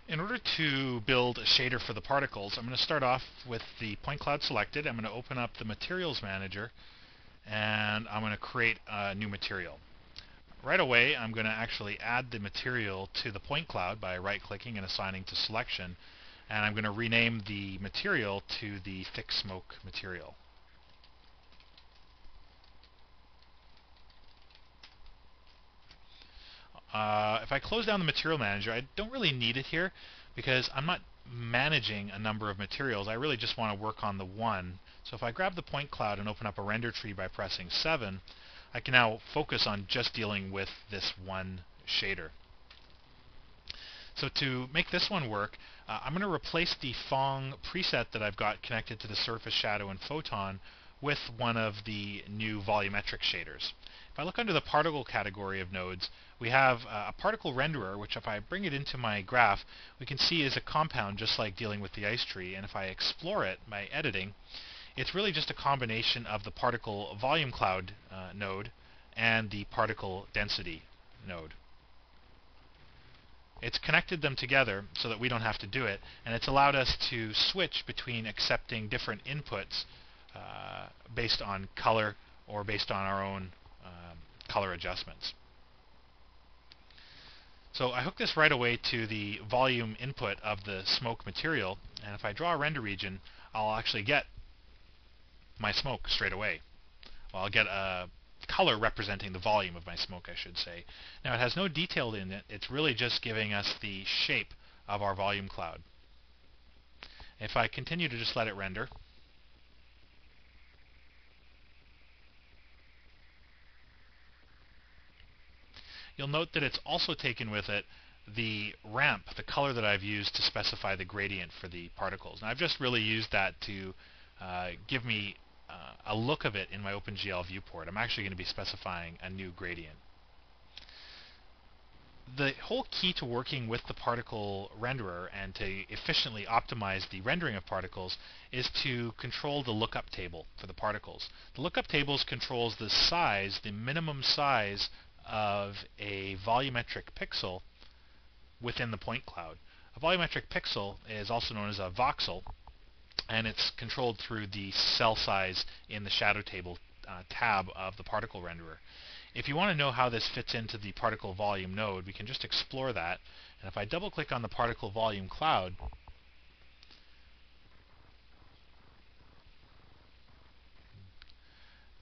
In order to build a shader for the particles, I'm going to start off with the point cloud selected. I'm going to open up the Materials Manager, and I'm going to create a new material. Right away, I'm going to actually add the material to the point cloud by right-clicking and assigning to Selection, and I'm going to rename the material to the Thick Smoke material. If I close down the Material Manager, I don't really need it here because I'm not managing a number of materials. I really just want to work on the one. So if I grab the point cloud and open up a render tree by pressing 7, I can now focus on just dealing with this one shader. So to make this one work, I'm going to replace the Phong preset that I've got connected to the surface, shadow, and photon with one of the new volumetric shaders. If I look under the particle category of nodes, we have a particle renderer, which if I bring it into my graph, we can see is a compound just like dealing with the ice tree. And if I explore it by editing, it's really just a combination of the particle volume cloud node and the particle density node. It's connected them together so that we don't have to do it, and it's allowed us to switch between accepting different inputs based on color or based on our own color adjustments. So I hook this right away to the volume input of the smoke material, and if I draw a render region, I'll actually get my smoke straight away. Well, I'll get a color representing the volume of my smoke, I should say. Now it has no detail in it, it's really just giving us the shape of our volume cloud. If I continue to just let it render, you'll note that it's also taken with it the ramp, the color that I've used to specify the gradient for the particles. Now I've just really used that to give me a look of it in my OpenGL viewport. I'm actually going to be specifying a new gradient. The whole key to working with the particle renderer and to efficiently optimize the rendering of particles is to control the lookup table for the particles. The lookup tables controls the size, the minimum size of a volumetric pixel within the point cloud. A volumetric pixel is also known as a voxel, and it's controlled through the cell size in the shadow table tab of the particle renderer. If you want to know how this fits into the particle volume node, we can just explore that. And if I double click on the particle volume cloud,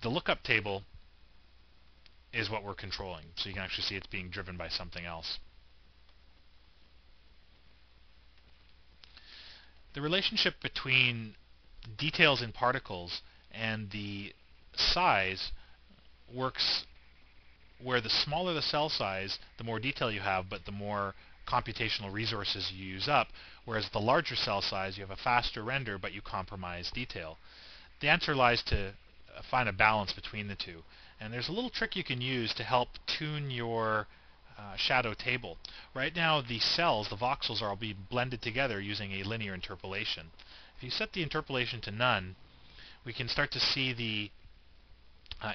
the lookup table is what we're controlling. So you can actually see it's being driven by something else. The relationship between details in particles and the size works where the smaller the cell size, the more detail you have, but the more computational resources you use up, whereas the larger cell size, you have a faster render, but you compromise detail. The answer lies to find a balance between the two. And there's a little trick you can use to help tune your shadow table. Right now, the cells, the voxels, are all being blended together using a linear interpolation. If you set the interpolation to none, we can start to see the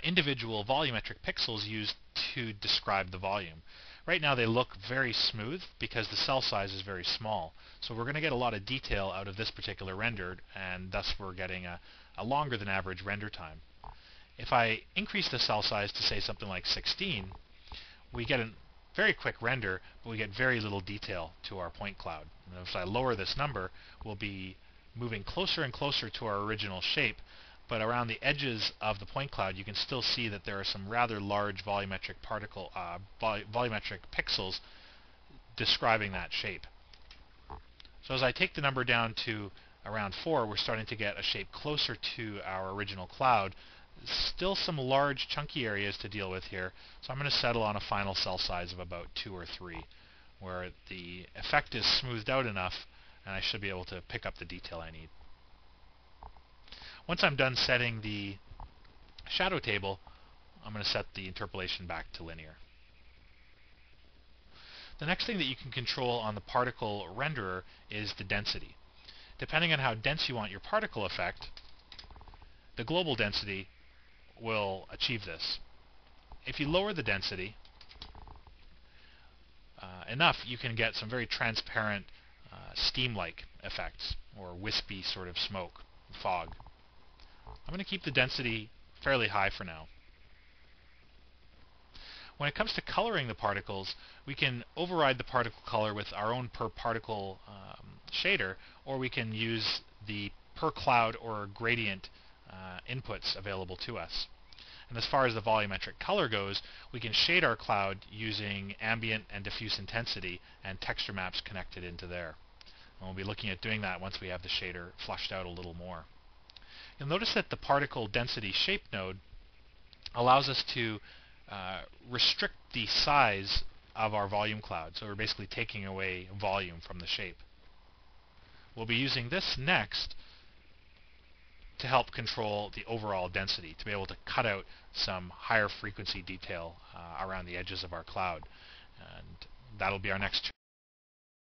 individual volumetric pixels used to describe the volume. Right now they look very smooth because the cell size is very small. So we're going to get a lot of detail out of this particular render, and thus we're getting a longer than average render time. If I increase the cell size to say something like 16, we get a very quick render, but we get very little detail to our point cloud. And if I lower this number, we'll be moving closer and closer to our original shape, but around the edges of the point cloud you can still see that there are some rather large volumetric pixels describing that shape. So as I take the number down to around 4, we're starting to get a shape closer to our original cloud. Still some large chunky areas to deal with here, so I'm going to settle on a final cell size of about 2 or 3, where the effect is smoothed out enough and I should be able to pick up the detail I need. Once I'm done setting the shadow table, I'm going to set the interpolation back to linear. The next thing that you can control on the particle renderer is the density. Depending on how dense you want your particle effect, the global density will achieve this. If you lower the density enough, you can get some very transparent steam-like effects or wispy sort of smoke, fog. I'm going to keep the density fairly high for now. When it comes to coloring the particles, we can override the particle color with our own per particle shader, or we can use the per cloud or gradient inputs available to us. And as far as the volumetric color goes, we can shade our cloud using ambient and diffuse intensity and texture maps connected into there. And we'll be looking at doing that once we have the shader flushed out a little more. You'll notice that the particle density shape node allows us to restrict the size of our volume cloud. So we're basically taking away volume from the shape. We'll be using this next to help control the overall density, to be able to cut out some higher frequency detail around the edges of our cloud. And that'll be our next